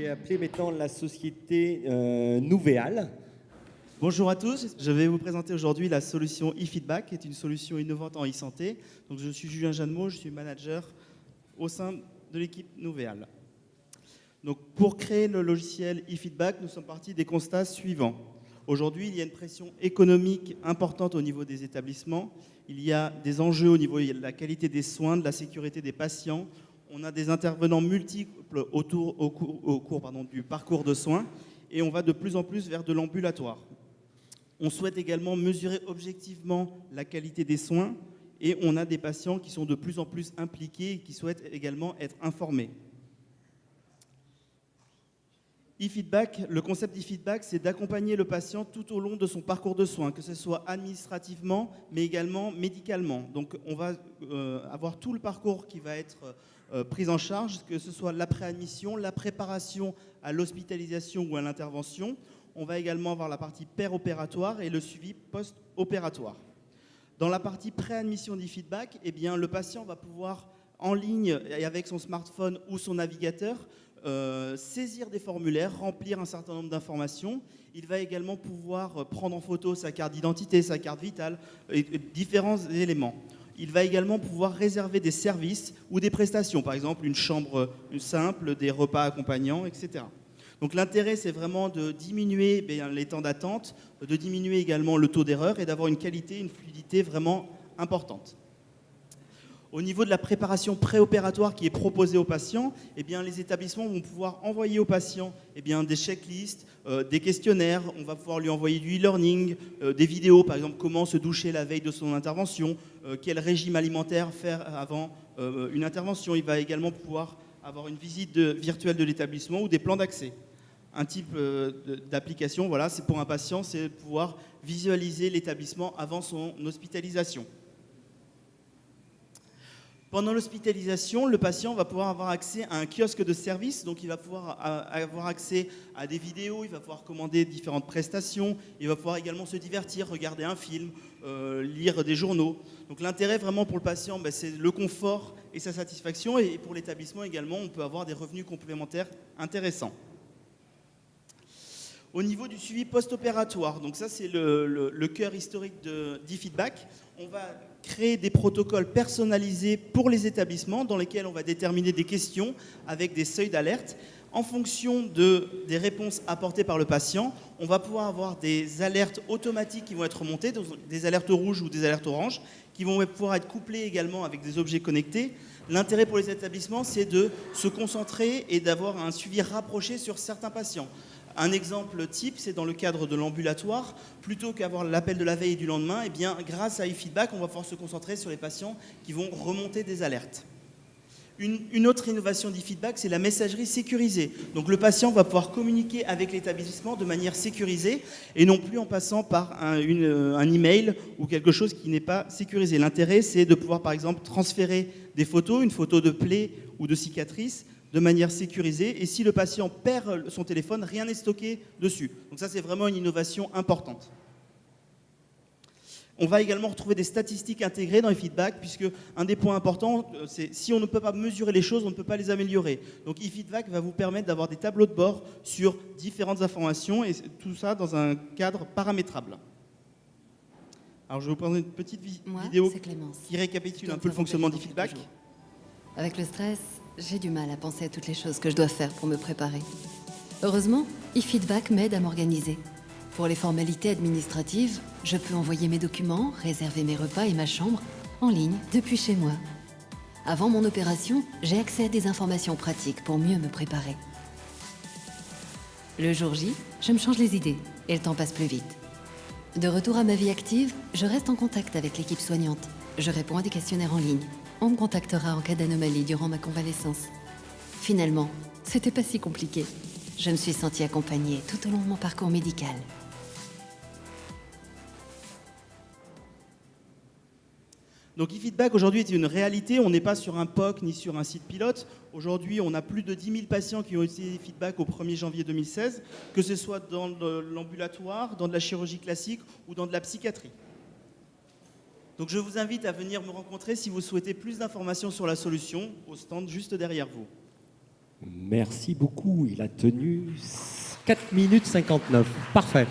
vais appeler maintenant la société Nouvéal. Bonjour à tous, je vais vous présenter aujourd'hui la solution eFeedback, qui est une solution innovante en e-santé. Donc, je suis Julien Jeannemot, je suis manager au sein de l'équipe Nouvéal. Donc, pour créer le logiciel eFeedback, nous sommes partis des constats suivants. Aujourd'hui, il y a une pression économique importante au niveau des établissements. Il y a des enjeux au niveau de la qualité des soins, de la sécurité des patients. On a des intervenants multiples au cours du parcours de soins et on va de plus en plus vers de l'ambulatoire. On souhaite également mesurer objectivement la qualité des soins et on a des patients qui sont de plus en plus impliqués et qui souhaitent également être informés. eFeedback, le concept d'eFeedback, c'est d'accompagner le patient tout au long de son parcours de soins, que ce soit administrativement, mais également médicalement. Donc, on va avoir tout le parcours qui va être pris en charge, que ce soit l'après-admission, la préparation à l'hospitalisation ou à l'intervention. On va également avoir la partie péropératoire et le suivi post-opératoire. Dans la partie pré-admission d'eFeedback, eh bien, le patient va pouvoir, en ligne et avec son smartphone ou son navigateur, saisir des formulaires, remplir un certain nombre d'informations. Il va également pouvoir prendre en photo sa carte d'identité, sa carte vitale, et différents éléments. Il va également pouvoir réserver des services ou des prestations, par exemple une chambre simple, des repas accompagnants, etc. Donc l'intérêt, c'est vraiment de diminuer les temps d'attente, de diminuer également le taux d'erreur et d'avoir une qualité, une fluidité vraiment importante. Au niveau de la préparation préopératoire qui est proposée aux patients, eh bien, les établissements vont pouvoir envoyer aux patients des checklists, des questionnaires. On va pouvoir lui envoyer du e-learning, des vidéos, par exemple, comment se doucher la veille de son intervention, quel régime alimentaire faire avant une intervention. Il va également pouvoir avoir une visite virtuelle de l'établissement ou des plans d'accès. Un type d'application, voilà, c'est pour un patient, c'est de pouvoir visualiser l'établissement avant son hospitalisation. Pendant l'hospitalisation, le patient va pouvoir avoir accès à un kiosque de service, donc il va pouvoir avoir accès à des vidéos, il va pouvoir commander différentes prestations, il va pouvoir également se divertir, regarder un film, lire des journaux. Donc l'intérêt vraiment pour le patient, c'est le confort et sa satisfaction, et pour l'établissement également, on peut avoir des revenus complémentaires intéressants. Au niveau du suivi post-opératoire, donc ça c'est le cœur historique d'eFeedback, on va créer des protocoles personnalisés pour les établissements dans lesquels on va déterminer des questions avec des seuils d'alerte. En fonction des réponses apportées par le patient, on va pouvoir avoir des alertes automatiques qui vont être remontées, des alertes rouges ou des alertes oranges, qui vont pouvoir être couplées également avec des objets connectés. L'intérêt pour les établissements, c'est de se concentrer et d'avoir un suivi rapproché sur certains patients. Un exemple type, c'est dans le cadre de l'ambulatoire, plutôt qu'avoir l'appel de la veille et du lendemain, eh bien, grâce à eFeedback, on va pouvoir se concentrer sur les patients qui vont remonter des alertes. Une autre innovation d'eFeedback, c'est la messagerie sécurisée. Donc le patient va pouvoir communiquer avec l'établissement de manière sécurisée et non plus en passant par un email ou quelque chose qui n'est pas sécurisé. L'intérêt, c'est de pouvoir par exemple transférer des photos, une photo de plaie ou de cicatrice, de manière sécurisée, et si le patient perd son téléphone, rien n'est stocké dessus. Donc ça, c'est vraiment une innovation importante. On va également retrouver des statistiques intégrées dans les feedbacks, puisque un des points importants, c'est si on ne peut pas mesurer les choses, on ne peut pas les améliorer. Donc eFeedback va vous permettre d'avoir des tableaux de bord sur différentes informations, et tout ça dans un cadre paramétrable. Alors je vais vous présenter une petite vidéo qui récapitule un peu le fonctionnement d'eFeedback. Avec le stress, j'ai du mal à penser à toutes les choses que je dois faire pour me préparer. Heureusement, eFeedback m'aide à m'organiser. Pour les formalités administratives, je peux envoyer mes documents, réserver mes repas et ma chambre en ligne depuis chez moi. Avant mon opération, j'ai accès à des informations pratiques pour mieux me préparer. Le jour J, je me change les idées et le temps passe plus vite. De retour à ma vie active, je reste en contact avec l'équipe soignante. Je réponds à des questionnaires en ligne. On me contactera en cas d'anomalie durant ma convalescence. Finalement, c'était pas si compliqué. Je me suis sentie accompagnée tout au long de mon parcours médical. Donc eFeedback aujourd'hui est une réalité, on n'est pas sur un POC ni sur un site pilote. Aujourd'hui, on a plus de 10 000 patients qui ont utilisé eFeedback au 1er janvier 2016, que ce soit dans l'ambulatoire, dans de la chirurgie classique ou dans de la psychiatrie. Donc je vous invite à venir me rencontrer si vous souhaitez plus d'informations sur la solution, au stand juste derrière vous. Merci beaucoup. Il a tenu 4 minutes 59. Parfait.